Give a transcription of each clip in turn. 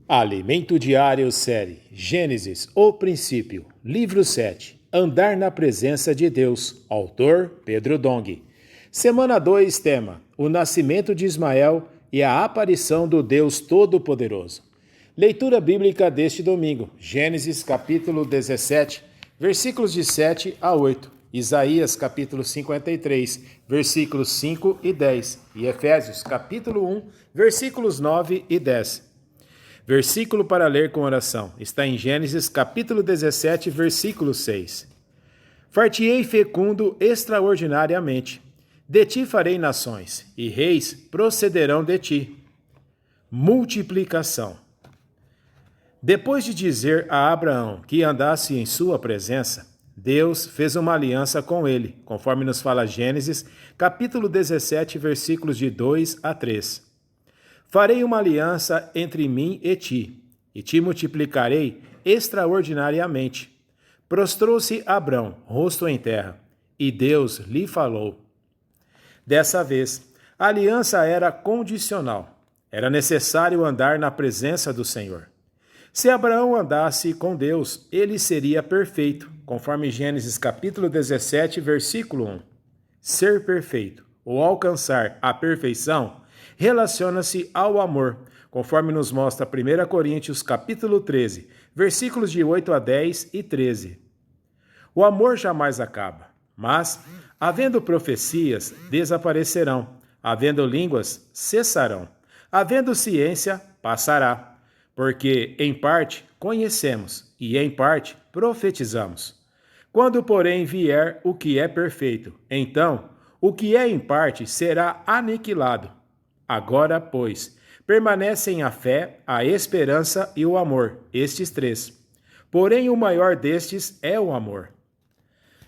Alimento Diário Série Gênesis, o Princípio, Livro 7, Andar na Presença de Deus, autor Pedro Dong. Semana 2, tema, o nascimento de Ismael e a aparição do Deus Todo-Poderoso. Leitura bíblica deste domingo, Gênesis capítulo 17, versículos de 7 a 8, Isaías capítulo 53, versículos 5 e 10, e Efésios capítulo 1, versículos 9 e 10. Versículo para ler com oração. Está em Gênesis capítulo 17, versículo 6. Far-te-ei fecundo extraordinariamente. De ti farei nações, e reis procederão de ti. Multiplicação. Depois de dizer a Abraão que andasse em sua presença, Deus fez uma aliança com ele, conforme nos fala Gênesis capítulo 17, versículos de 2 a 3. Farei uma aliança entre mim e te multiplicarei extraordinariamente. Prostrou-se Abrão, rosto em terra, e Deus lhe falou. Dessa vez, a aliança era condicional. Era necessário andar na presença do Senhor. Se Abraão andasse com Deus, ele seria perfeito, conforme Gênesis capítulo 17, versículo 1. Ser perfeito, ou alcançar a perfeição, relaciona-se ao amor, conforme nos mostra 1 Coríntios capítulo 13, versículos de 8 a 10 e 13. O amor jamais acaba, mas, havendo profecias, desaparecerão, havendo línguas, cessarão, havendo ciência, passará, porque, em parte, conhecemos, e em parte, profetizamos. Quando, porém, vier o que é perfeito, então, o que é em parte será aniquilado. Agora, pois, permanecem a fé, a esperança e o amor, estes três. Porém, o maior destes é o amor.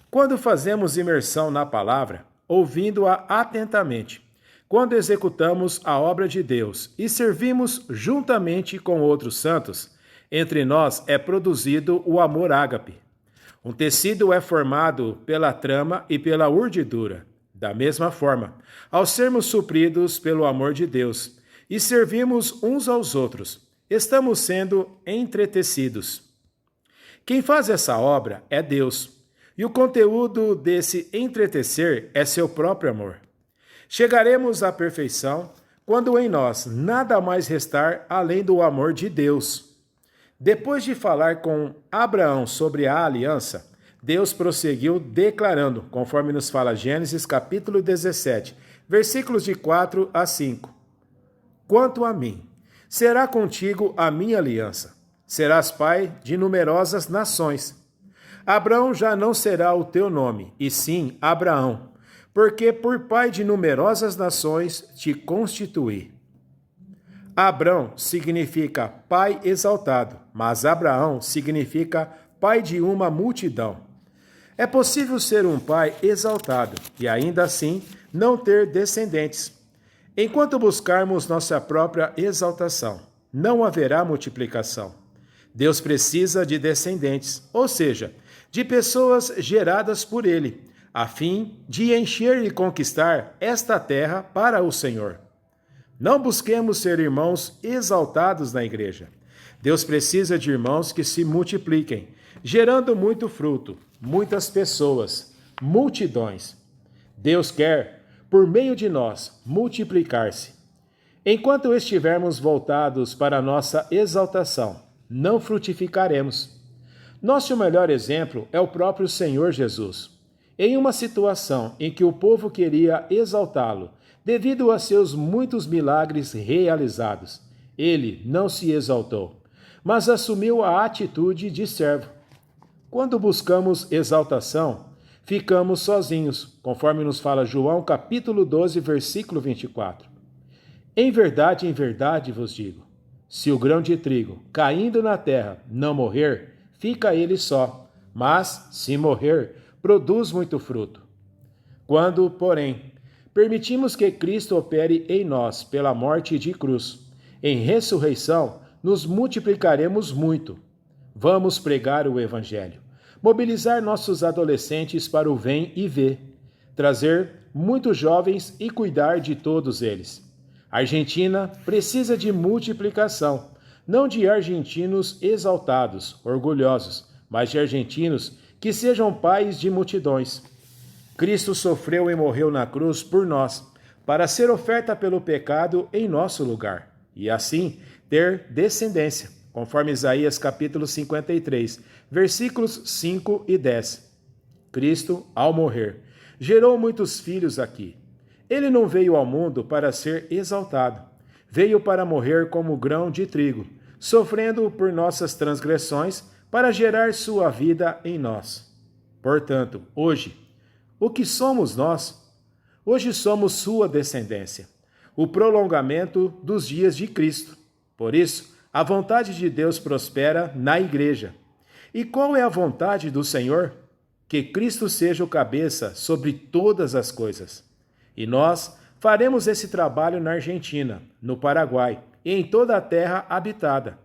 Quando fazemos imersão na palavra, ouvindo-a atentamente, quando executamos a obra de Deus e servimos juntamente com outros santos, entre nós é produzido o amor ágape. Um tecido é formado pela trama e pela urdidura. Da mesma forma, ao sermos supridos pelo amor de Deus e servimos uns aos outros, estamos sendo entretecidos. Quem faz essa obra é Deus, e o conteúdo desse entretecer é seu próprio amor. Chegaremos à perfeição quando em nós nada mais restar além do amor de Deus. Depois de falar com Abraão sobre a aliança, Deus prosseguiu declarando, conforme nos fala Gênesis capítulo 17, versículos de 4 a 5. Quanto a mim, será contigo a minha aliança. Serás pai de numerosas nações. Abraão já não será o teu nome, e sim Abraão, porque por pai de numerosas nações te constituí. Abrão significa pai exaltado, mas Abraão significa pai de uma multidão. É possível ser um pai exaltado e ainda assim não ter descendentes. Enquanto buscarmos nossa própria exaltação, não haverá multiplicação. Deus precisa de descendentes, ou seja, de pessoas geradas por Ele, a fim de encher e conquistar esta terra para o Senhor. Não busquemos ser irmãos exaltados na igreja. Deus precisa de irmãos que se multipliquem, gerando muito fruto, muitas pessoas, multidões. Deus quer, por meio de nós, multiplicar-se. Enquanto estivermos voltados para a nossa exaltação, não frutificaremos. Nosso melhor exemplo é o próprio Senhor Jesus. Em uma situação em que o povo queria exaltá-lo, devido a seus muitos milagres realizados, ele não se exaltou, mas assumiu a atitude de servo. Quando buscamos exaltação, ficamos sozinhos, conforme nos fala João capítulo 12, versículo 24. Em verdade vos digo, se o grão de trigo, caindo na terra, não morrer, fica ele só, mas, se morrer, produz muito fruto. Quando, porém, permitimos que Cristo opere em nós pela morte de cruz, em ressurreição, nos multiplicaremos muito. Vamos pregar o Evangelho, mobilizar nossos adolescentes para o vem e vê, trazer muitos jovens e cuidar de todos eles. A Argentina precisa de multiplicação, não de argentinos exaltados, orgulhosos, mas de argentinos que sejam pais de multidões. Cristo sofreu e morreu na cruz por nós, para ser oferta pelo pecado em nosso lugar, e assim ter descendência, conforme Isaías capítulo 53, versículos 5 e 10. Cristo, ao morrer, gerou muitos filhos aqui. Ele não veio ao mundo para ser exaltado, veio para morrer como grão de trigo, sofrendo por nossas transgressões, para gerar sua vida em nós. Portanto, hoje, o que somos nós? Hoje somos sua descendência, o prolongamento dos dias de Cristo. Por isso, a vontade de Deus prospera na igreja. E qual é a vontade do Senhor? Que Cristo seja o cabeça sobre todas as coisas. E nós faremos esse trabalho na Argentina, no Paraguai e em toda a terra habitada.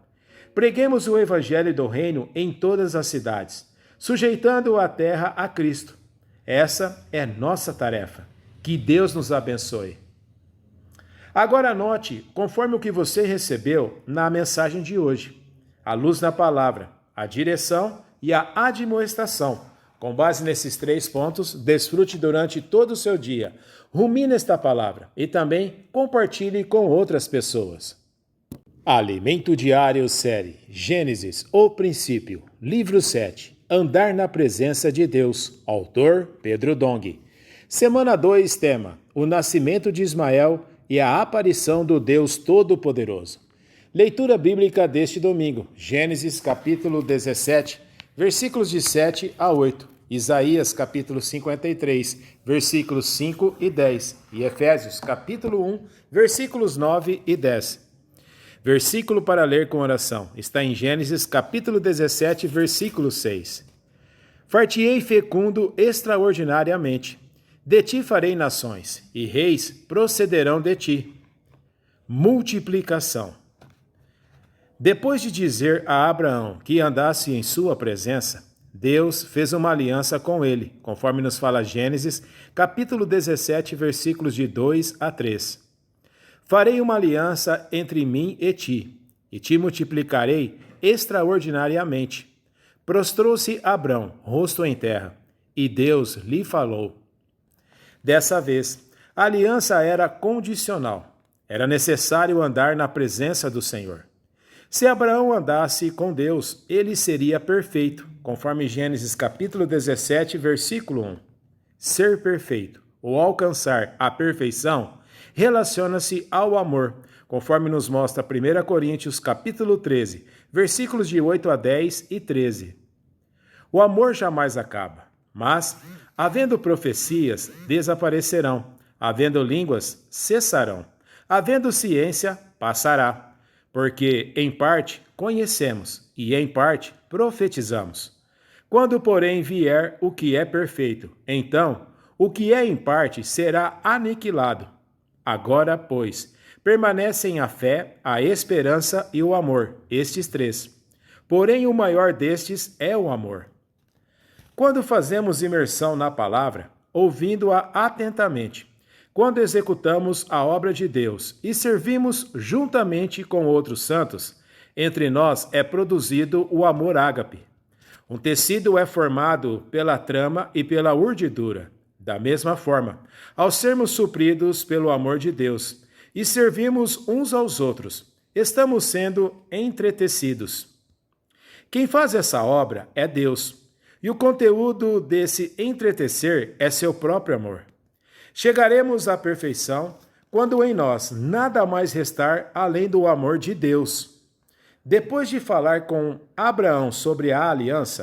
Preguemos o evangelho do reino em todas as cidades, sujeitando a terra a Cristo. Essa é nossa tarefa. Que Deus nos abençoe. Agora anote, conforme o que você recebeu na mensagem de hoje, a luz na palavra, a direção e a admoestação. Com base nesses 3 pontos, desfrute durante todo o seu dia. Rumine esta palavra e também compartilhe com outras pessoas. Alimento Diário Série Gênesis, o Princípio, Livro 7, Andar na Presença de Deus, autor Pedro Dong. Semana 2, tema, o nascimento de Ismael e a aparição do Deus Todo-Poderoso. Leitura bíblica deste domingo, Gênesis capítulo 17, versículos de 7 a 8, Isaías capítulo 53, versículos 5 e 10, e Efésios capítulo 1, versículos 9 e 10. Versículo para ler com oração está em Gênesis capítulo 17, versículo 6. Far-te-ei fecundo extraordinariamente. De ti farei nações, e reis procederão de ti. Multiplicação. Depois de dizer a Abraão que andasse em sua presença, Deus fez uma aliança com ele, conforme nos fala Gênesis capítulo 17, versículos de 2 a 3. Farei uma aliança entre mim e te multiplicarei extraordinariamente. Prostrou-se Abrão, rosto em terra, e Deus lhe falou. Dessa vez, a aliança era condicional. Era necessário andar na presença do Senhor. Se Abraão andasse com Deus, ele seria perfeito, conforme Gênesis capítulo 17, versículo 1. Ser perfeito, ou alcançar a perfeição, relaciona-se ao amor, conforme nos mostra 1 Coríntios capítulo 13, versículos de 8 a 10 e 13. O amor jamais acaba, mas, havendo profecias, desaparecerão, havendo línguas, cessarão, havendo ciência, passará, porque, em parte, conhecemos, e em parte, profetizamos. Quando, porém, vier o que é perfeito, então, o que é em parte será aniquilado. Agora, pois, permanecem a fé, a esperança e o amor, estes 3. Porém, o maior destes é o amor. Quando fazemos imersão na palavra, ouvindo-a atentamente, quando executamos a obra de Deus e servimos juntamente com outros santos, entre nós é produzido o amor ágape. Um tecido é formado pela trama e pela urdidura. Da mesma forma, ao sermos supridos pelo amor de Deus e servimos uns aos outros, estamos sendo entretecidos. Quem faz essa obra é Deus, e o conteúdo desse entretecer é seu próprio amor. Chegaremos à perfeição quando em nós nada mais restar além do amor de Deus. Depois de falar com Abraão sobre a aliança,